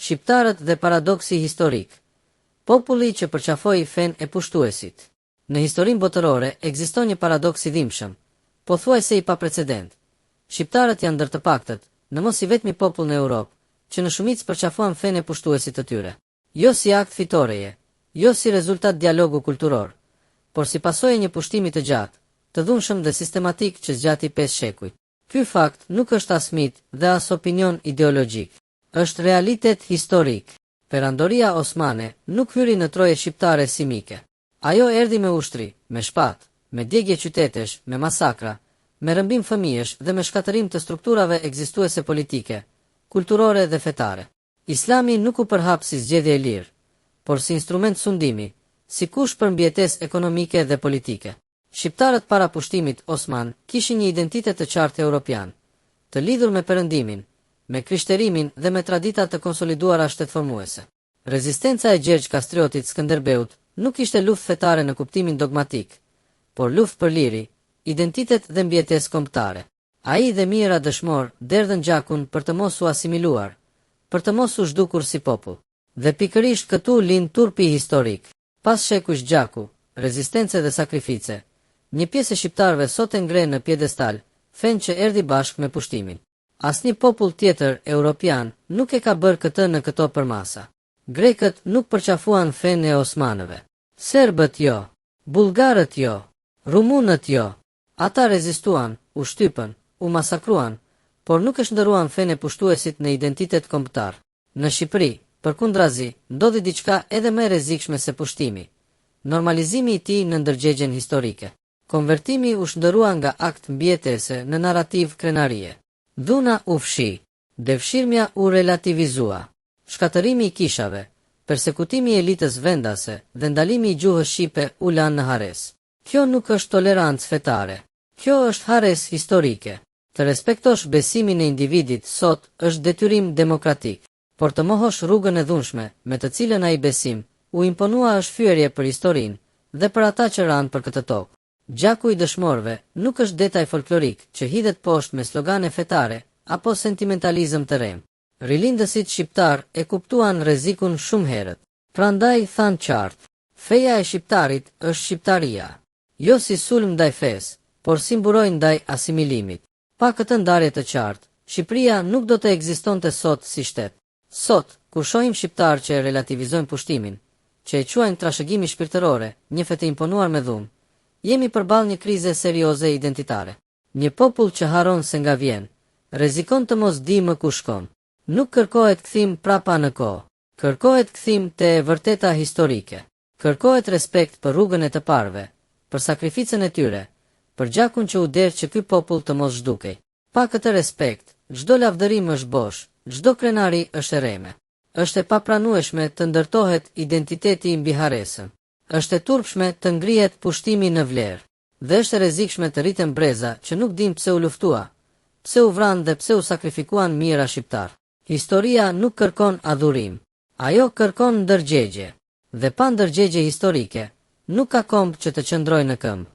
Shqiptarët dhe paradoksi historik. Populli që përqafoi fen e pushtuesit. Në historinë botërore ekziston një paradoks i dhimbshëm, pothuajse i paprecedent. Shqiptarët janë ndër të paktët, në mos i vetmi popull në Europë, që në shumicë përqafuan fen e pushtuesit të tyre. Jo si akt fitoreje, jo si rezultat dialogu kulturor, por si pasojë një pushtimi të gjatë, të dhunshëm dhe sistematik që zgjati 5 shekuj. Ky fakt nuk është as mit dhe as opinion ideologjik. Është realitet historik. Perandoria osmane nuk hyri në troje shqiptare si mike. Ajo erdhi me ushtri, me shpatë, me djegje qytetesh, me masakra, me rëmbim fëmijësh dhe me shkatërim të strukturave ekzistuese politike, kulturore dhe fetare. Islami nuk u përhap si zgjedhje e lirë, por si instrument sundimi, si kush për mbjetesë ekonomike dhe politike. Shqiptarët para pushtimit osman kishin një identitet të qartë europian, të lidhur me perëndimin, me krishterimin dhe me tradita të konsoliduara shtetformuese. Rezistenca e Gjergj Kastriotit Skënderbeut nuk ishte luftë fetare në kuptimin dogmatik, por luftë për liri, identitet dhe mbjetesë kombëtare. Ai dhe mijëra dëshmor derdhën gjakun për të mos u asimiluar, për të mos u zhdukur si popull. Dhe pikërisht këtu lind turpi historik. Pas shekujsh gjaku, rezistence dhe sakrifice, një pjesë e shqiptarëve sot e ngre në piedestal fen që erdhi bashkë me pushtimin. Asnjë popull tjetër europian nuk e ka bërë këtë në këto përmasa. Grekët nuk përqafuan fen e osmanëve. Serbët jo, bullgarët jo, rumunët jo. Ata rezistuan, u shtypën, u masakruan, por nuk e shndëruan fen e pushtuesit në identitet kombëtar. Në Shqipëri, përkundrazi, ndodhi diçka edhe më e rrezikshme se pushtimi. Normalizimi i tij në ndërgjegjen historike. Konvertimi u shndërua nga akt mbjetese në narrativ krenarie. Dhuna u fshi, devshirmja u relativizua. Shkatërimi i kishave, persekutimi i elitës vendase dhe ndalimi i gjuhës shqipe u lanë në hares. Kjo nuk është tolerancë fetare. Kjo është hares historike. Të respektosh besimin e individit sot është detyrim demokratik, por të mohosh rrugën e dhunshme me të cilën ai besim u imponua është fyerje për historinë dhe për ata që ranë për këtë tokë. Gjaku i dëshmorëve nuk është detaj folklorik që hidhet poshtë me slogane fetare apo sentimentalizëm të rem. Rilindësit shqiptar e kuptuan rrezikun shumë herët. Prandaj thanë qartë, feja e shqiptarit është shqiptaria, jo si sulm ndaj fesë, por si mburoj ndaj asimilimit. Pa këtë ndarje të qartë, Shqipëria nuk do të ekzistonte sot si shtet. Sot, kur shohim shqiptar që e relativizojnë pushtimin, që e quajnë trashëgimi shpirtërore, një fetë imponuar me dhunë, jemi përballë një krize serioze identitare. Një popull që haron se nga vjen, rrezikon të mos di më ku shkon. Nuk kërkohet kthim prapa në kohë. Kërkohet kthim te e vërteta historike. Kërkohet respekt për rrugën e të parëve, për sakrificën e tyre, për gjakun që u derë që ky popull të mos zhdukej. Pa këtë respekt, çdo lavdërim është bosh, çdo krenari është erreme. Është e papranueshme të ndërtohet identiteti mbi haresën. Është e turpshme të ngrihet pushtimi në vlerë, dhe është e rrezikshme të rriten breza që nuk din pse u luftua, pse u vran dhe pse u sakrifikuan mijëra shqiptar. Historia nuk kërkon adhurim, ajo kërkon ndërgjegje, dhe pa ndërgjegje historike, nuk ka komb që të qëndrojë në këmbë.